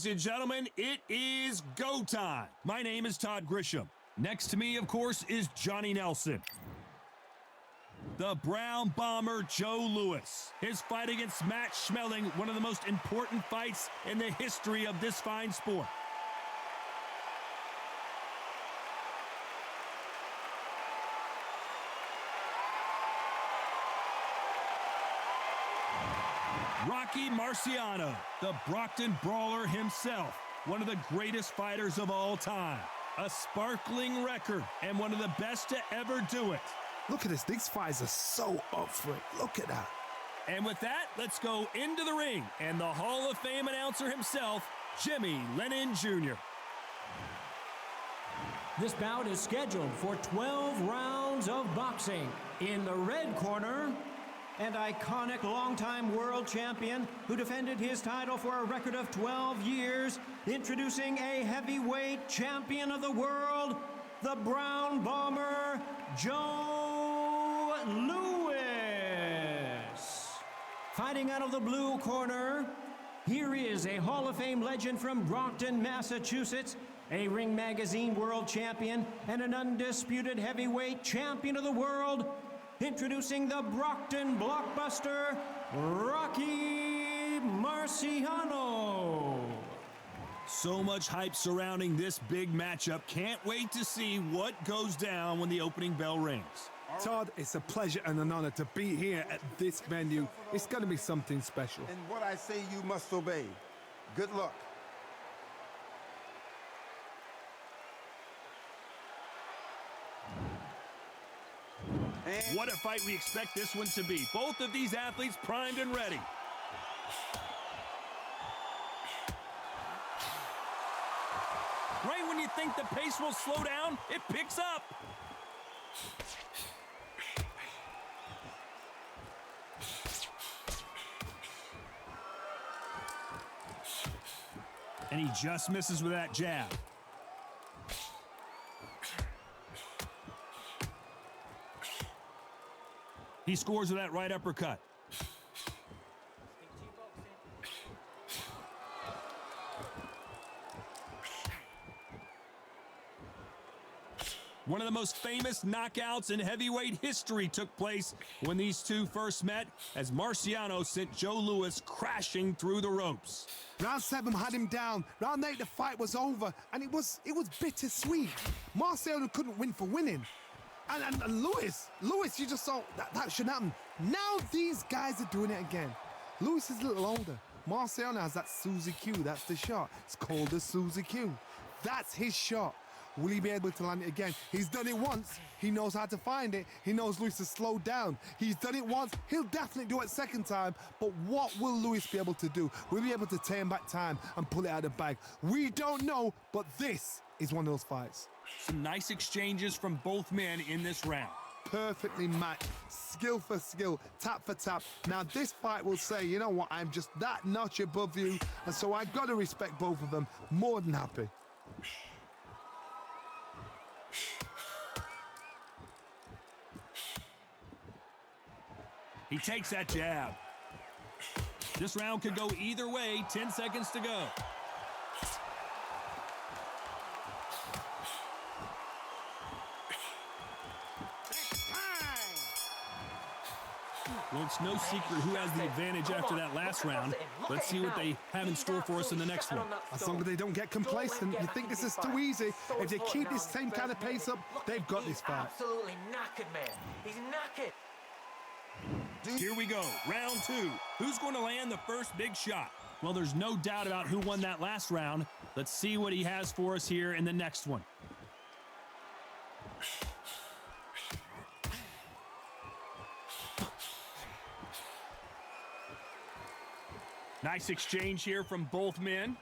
and gentlemen, it is go time. My name is Todd Grisham. Next to me, of course, is Johnny Nelson. The Brown Bomber Joe Louis. His fight against Matt Schmeling, one of the most important fights in the history of this fine sport. Rocky Marciano, the Brockton Brawler himself, one of the greatest fighters of all time. A sparkling record and one of the best to ever do it. Look at this, these fighters are so up for it. Look at that. And with that, let's go into the ring and the Hall of Fame announcer himself, Jimmy Lennon Jr. This bout is scheduled for 12 rounds of boxing. In the red corner, an iconic longtime world champion who defended his title for a record of 12 years, introducing a heavyweight champion of the world, the Brown Bomber, Joe Louis. Fighting out of the blue corner, here is a Hall of Fame legend from Brockton, Massachusetts, a Ring Magazine world champion and an undisputed heavyweight champion of the world, introducing the Brockton blockbuster, Rocky Marciano. So much hype surrounding this big matchup. Can't wait to see what goes down when the opening bell rings. Todd, it's a pleasure and an honor to be here at this venue. It's going to be something special. And what I say you must obey. Good luck. What a fight we expect this one to be. Both of these athletes primed and ready. Right when you think the pace will slow down, it picks up. And he just misses with that jab. He scores with that right uppercut. One of the most famous knockouts in heavyweight history took place when these two first met, as Marciano sent Joe Louis crashing through the ropes. Round 7 had him down. Round 8, the fight was over, and it was bittersweet. Marciano couldn't win for winning. And Louis, you just saw that shouldn't happen. Now these guys are doing it again. Louis is a little older. Marciano has that Suzy Q, that's the shot. It's called the Suzy Q. That's his shot. Will he be able to land it again? He's done it once. He knows how to find it. He knows Louis has slowed down. He's done it once. He'll definitely do it second time. But what will Louis be able to do? Will he be able to turn back time and pull it out of the bag? We don't know, but this is one of those fights. Some nice exchanges from both men in this round. Perfectly matched, skill for skill, tap for tap. Now this fight will say, you know what, I'm just that notch above you, and so I've got to respect both of them. More than happy. He takes that jab. This round could go either way. 10 seconds to go. Well, it's no secret who has the advantage after that last round. Let's see what they have in store for us in the next one. As long as they don't get complacent, you think this is too easy. If they keep this same kind of pace up, they've got this fight. Absolutely knackered, man. He's knackered. Here we go, round 2. Who's going to land the first big shot? Well, there's no doubt about who won that last round. Let's see what he has for us here in the next one. Nice exchange here from both men.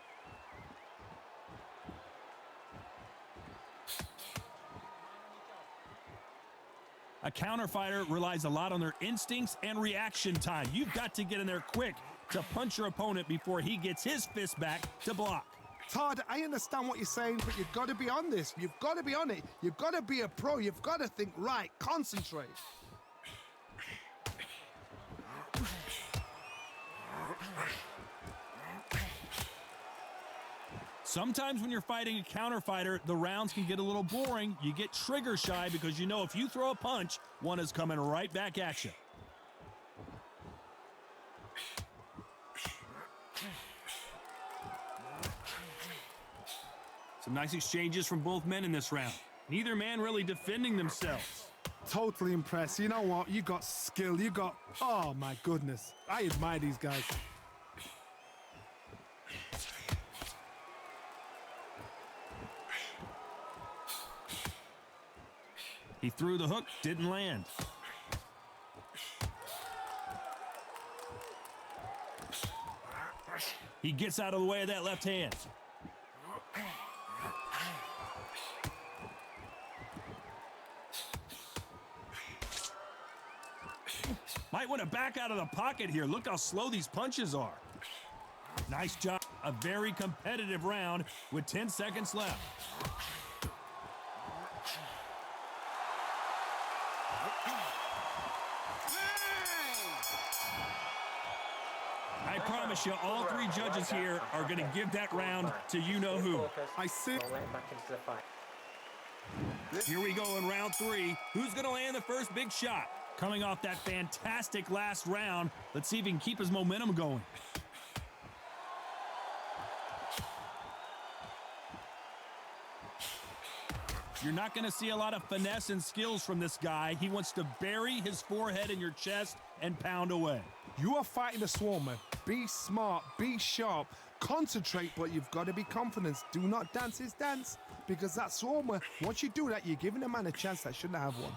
A counterfighter relies a lot on their instincts and reaction time. You've got to get in there quick to punch your opponent before he gets his fist back to block. Todd, I understand what you're saying, but you've got to be on this. You've got to be on it. You've got to be a pro. You've got to think right. Concentrate. Sometimes when you're fighting a counter fighter, the rounds can get a little boring. You get trigger shy because you know if you throw a punch, one is coming right back at you. Some nice exchanges from both men in this round. Neither man really defending themselves. Totally impressed. You know what? You got skill. You got... Oh, my goodness. I admire these guys. He threw the hook, didn't land. He gets out of the way of that left hand. Might want to back out of the pocket here. Look how slow these punches are. Nice job. A very competitive round with 10 seconds left. I promise you, all three judges here are going to give that round to you-know-who. I see. Don't let him back into the fight. Here we go in round three. Who's going to land the first big shot? Coming off that fantastic last round, let's see if he can keep his momentum going. You're not going to see a lot of finesse and skills from this guy. He wants to bury his forehead in your chest and pound away. You are fighting a swarmer. Be smart, be sharp, concentrate, but you've got to be confident. Do not dance his dance, because that swarmer, once you do that, you're giving a man a chance that shouldn't have one.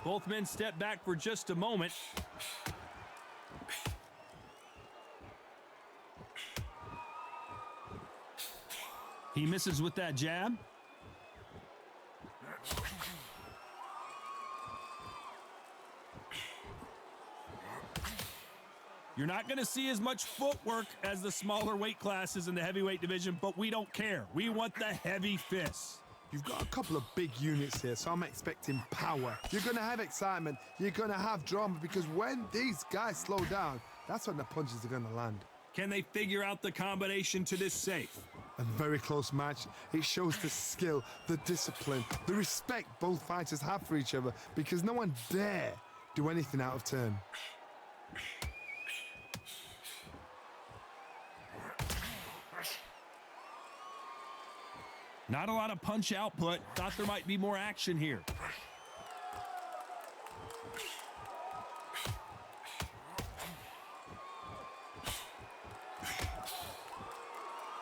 Both men step back for just a moment. He misses with that jab. You're not going to see as much footwork as the smaller weight classes in the heavyweight division, but we don't care. We want the heavy fists. You've got a couple of big units here, so I'm expecting power. You're going to have excitement. You're going to have drama, because when these guys slow down, that's when the punches are going to land. Can they figure out the combination to this safe? A very close match. It shows the skill, the discipline, the respect both fighters have for each other, because no one dare do anything out of turn. Not a lot of punch output. Thought there might be more action here.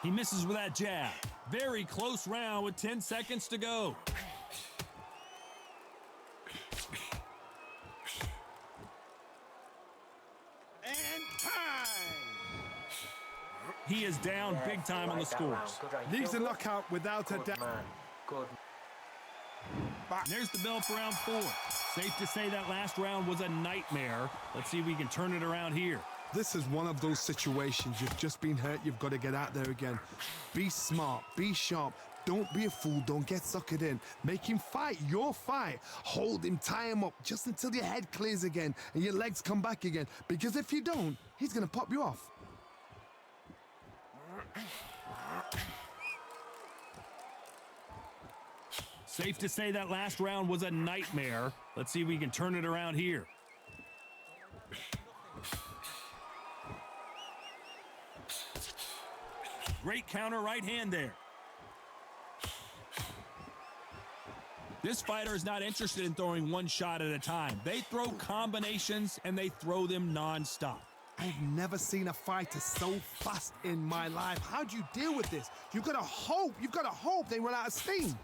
He misses with that jab. Very close round with 10 seconds to go. And time! He is down big time on the scores. Leaves a knockout without a doubt. Good. And there's the bell for round 4. Safe to say that last round was a nightmare. Let's see if we can turn it around here. This is one of those situations. You've just been hurt. You've got to get out there again. Be smart. Be sharp. Don't be a fool. Don't get suckered in. Make him fight your fight. Hold him. Tie him up just until your head clears again and your legs come back again. Because if you don't, he's going to pop you off. Safe to say that last round was a nightmare. Let's see if we can turn it around here. Great counter right hand there. This fighter is not interested in throwing one shot at a time. They throw combinations and they throw them non-stop. I've never seen a fighter so fast in my life. How do you deal with this? You've got to hope they run out of steam.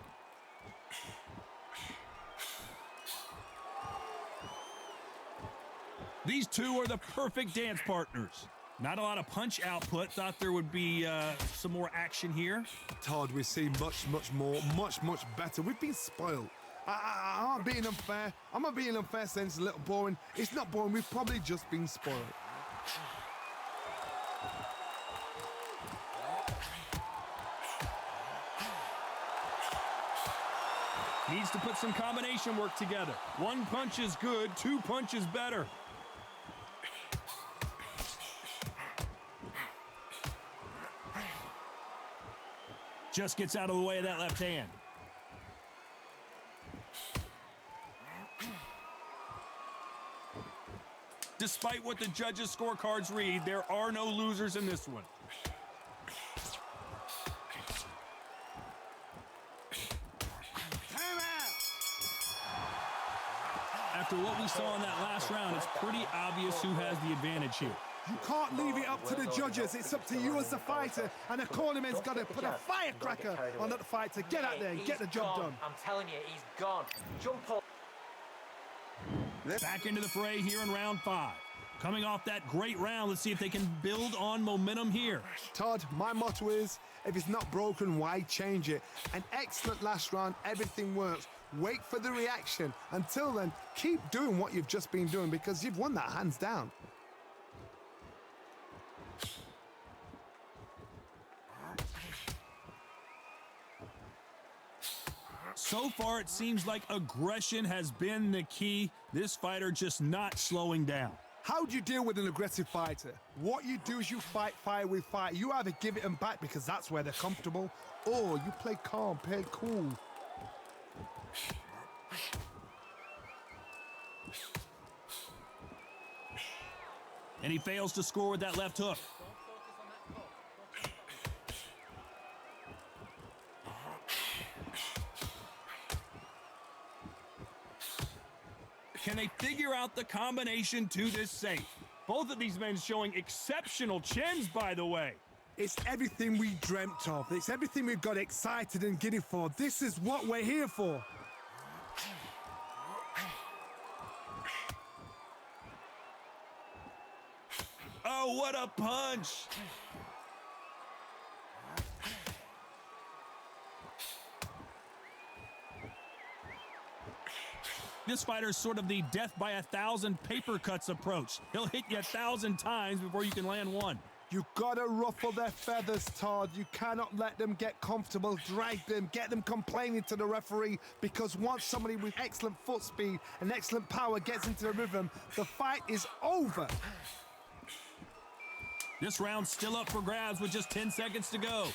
These two are the perfect dance partners. Not a lot of punch output. Thought there would be some more action here. Todd, we see much more, much better. We've been spoiled. I'm not being unfair. I'm not being unfair saying it's a little boring. It's not boring. We've probably just been spoiled. Needs to put some combination work together. One punch is good, two punches better. Just gets out of the way of that left hand. Despite what the judges' scorecards read, there are no losers in this one. After what we saw in that last round, it's pretty obvious who has the advantage here. You can't leave it up to the judges. It's up to you as the fighter, and the cornerman's got to put a firecracker on that fight to get out there and get the job done. I'm telling you, he's gone. Jump up. Back into the fray here in round 5. Coming off that great round, let's see if they can build on momentum here. Todd, my motto is, if it's not broken, why change it? An excellent last round, everything works. Wait for the reaction. Until then, keep doing what you've just been doing because you've won that hands down. So far, it seems like aggression has been the key. This fighter just not slowing down. How do you deal with an aggressive fighter? What you do is you fight fire with fire. You either give it them back because that's where they're comfortable, or you play calm, play cool. And he fails to score with that left hook. Can they figure out the combination to this safe? Both of these men showing exceptional chins, by the way. It's everything we dreamt of. It's everything we've got excited and giddy for. This is what we're here for. Oh, what a punch! This fighter's sort of the death by 1,000 paper cuts approach. He'll hit you 1,000 times before you can land one. You gotta ruffle their feathers, Todd. You cannot let them get comfortable, drag them, get them complaining to the referee, because once somebody with excellent foot speed and excellent power gets into the rhythm, the fight is over. This round's still up for grabs with just 10 seconds to go.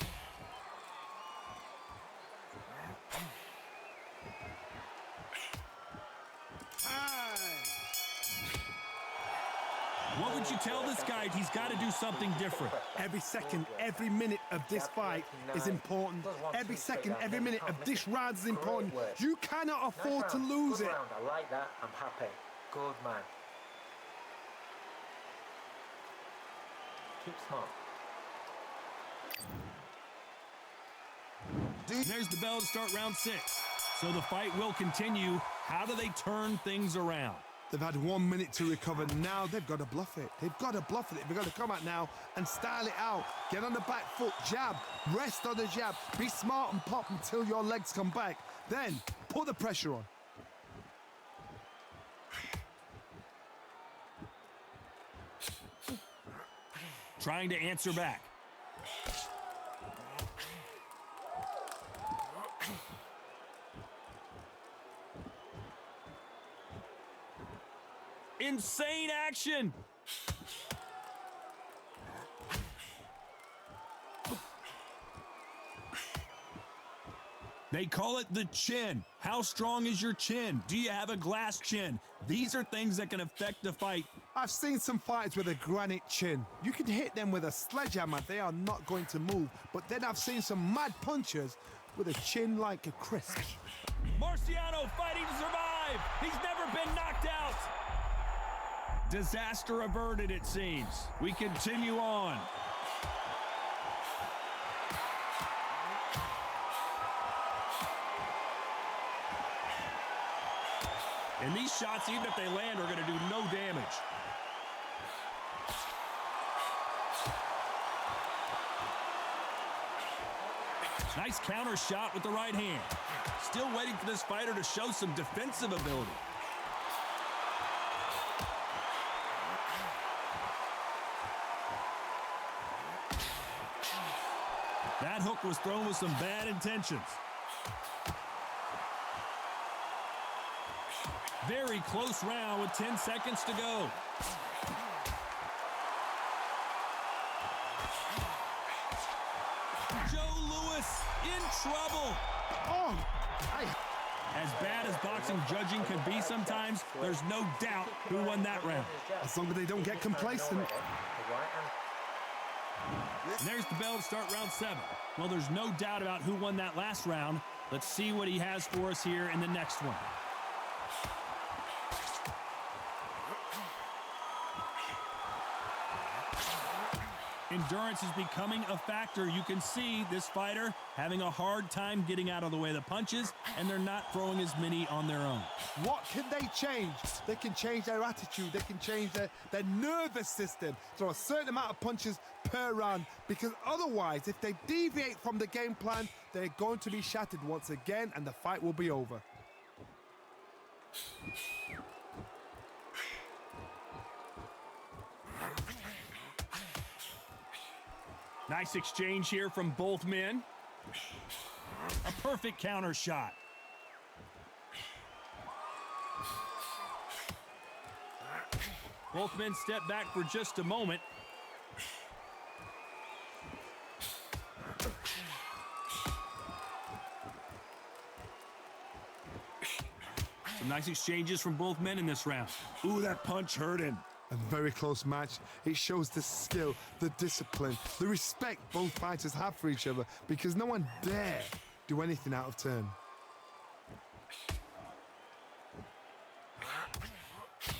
What would you tell this guy? He's got to do something different. Every second, every minute of this fight is important. Every second, every minute of this round is important. You cannot afford to lose it. I like that. I'm happy. Good man. Keep smart. There's the bell to start round 6. So the fight will continue. How do they turn things around? They've had 1 minute to recover. Now they've got to bluff it. They've got to bluff it. They've got to come out now and style it out. Get on the back foot, jab, rest on the jab. Be smart and pop until your legs come back. Then put the pressure on. Trying to answer back. Insane action! They call it the chin. How strong is your chin? Do you have a glass chin? These are things that can affect the fight. I've seen some fighters with a granite chin. You can hit them with a sledgehammer. They are not going to move. But then I've seen some mad punchers with a chin like a crisp. Marciano fighting to survive. He's never been knocked out. Disaster averted, it seems. We continue on. And these shots, even if they land, are going to do no damage. Nice counter shot with the right hand. Still waiting for this fighter to show some defensive ability. That hook was thrown with some bad intentions. Very close round with 10 seconds to go. Joe Louis in trouble. Oh, As bad as boxing judging can be sometimes, there's no doubt who won that round. as long as they don't get complacent. And there's the bell to start round 7. Well, there's no doubt about who won that last round. Let's see what he has for us here in the next one. Endurance is becoming a factor. You can see this fighter having a hard time getting out of the way of the punches, and they're not throwing as many on their own. What can they change? They can change their attitude. They can change their nervous system. Throw a certain amount of punches per round, because otherwise, if they deviate from the game plan, they're going to be shattered once again, and the fight will be over. Nice exchange here from both men. A perfect counter shot. Both men step back for just a moment. Some nice exchanges from both men in this round. Ooh, that punch hurt him. A very close match. It shows the skill, the discipline, the respect both fighters have for each other, because no one dare do anything out of turn.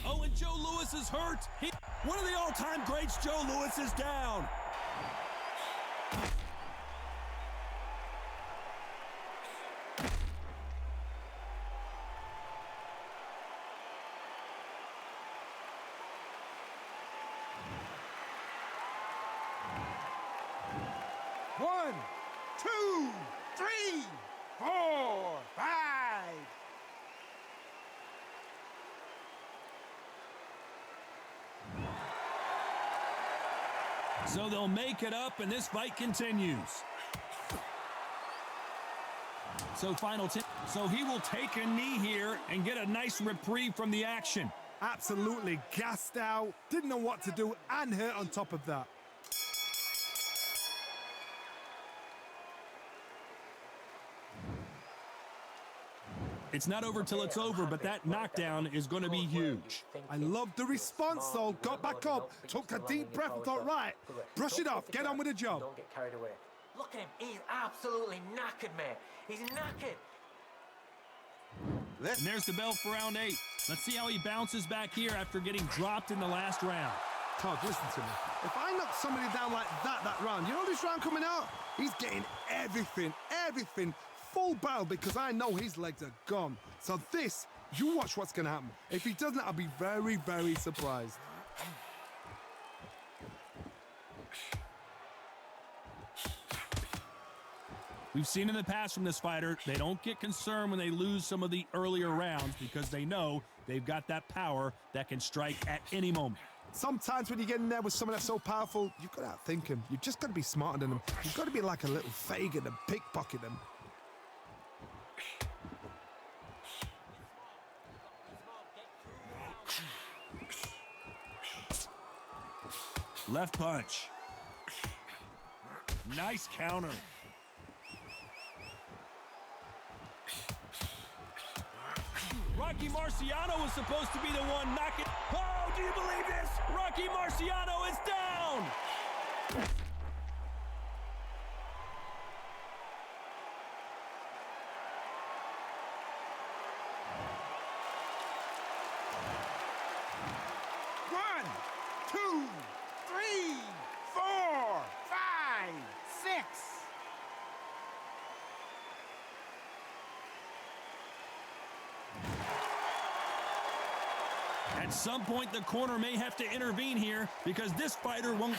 Oh, and Joe Louis is hurt. One of the all-time greats, Joe Louis, is down. One, two, three, four, five. So they'll make it up, and this fight continues. So he will take a knee here and get a nice reprieve from the action. Absolutely gassed out, didn't know what to do, and hurt on top of that. It's not over till it's over, but that knockdown is going to be huge. I love the response, though. Got back up, took a deep breath and thought, right, brush it off, get on with the job. Don't get carried away. Look at him. He's absolutely knackered, mate. He's knackered. And there's the bell for round 8. Let's see how he bounces back here after getting dropped in the last round. Todd, listen to me. If I knock somebody down like that round, you know this round coming out? He's getting everything, full barrel, because I know his legs are gone. So this, you watch what's going to happen. If he doesn't, I'll be very, very surprised. We've seen in the past from this fighter, they don't get concerned when they lose some of the earlier rounds because they know they've got that power that can strike at any moment. Sometimes when you get in there with someone that's so powerful, you've got to outthink him. You've just got to be smarter than him. You've got to be like a little Fagin and pickpocket him. Left punch. Nice counter. Rocky Marciano was supposed to be the one knocking. Oh, do you believe this? Rocky Marciano is down. One, two, three, four, five, six. At some point, the corner may have to intervene here because this fighter won't.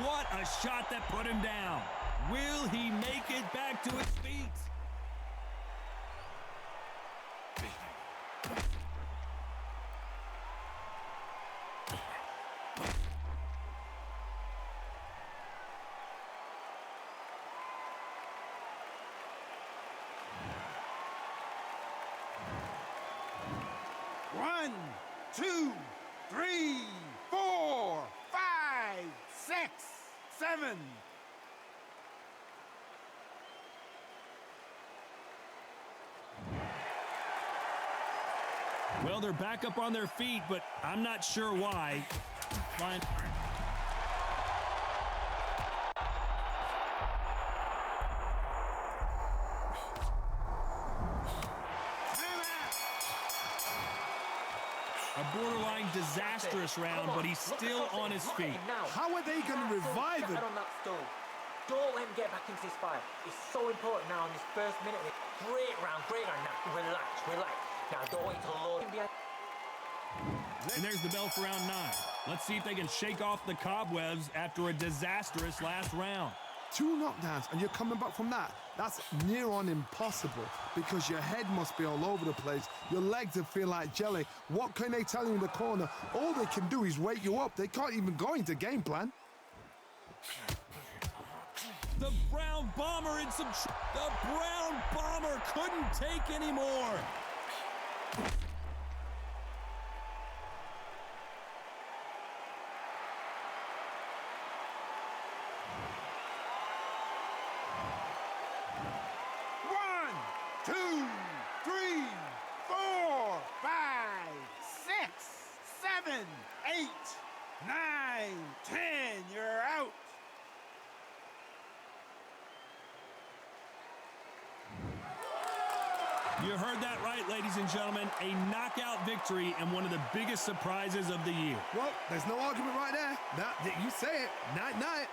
What a shot that put him down. Will he make it back to his feet? 1, 2, 3, 4, 5, 6, 7. Well, they're back up on their feet, but I'm not sure why. Fine. A borderline disastrous round, but he's still on his feet. How are they going to revive him? On that stool. Don't let him get back into this fight. It's so important now in this first minute. Great round, great round. Now, relax, relax. Now, don't wait till the Lord. And there's the bell for round 9. Let's see if they can shake off the cobwebs after a disastrous last round. 2 knockdowns and you're coming back from that. That's near on impossible because your head must be all over the place. Your legs will feel like jelly. What can they tell you in the corner? All they can do is wake you up. They can't even go into game plan. The Brown Bomber in some... The Brown Bomber couldn't take anymore. You heard that right, ladies and gentlemen. A knockout victory and one of the biggest surprises of the year. Well, there's no argument right there. You say it. Night-night.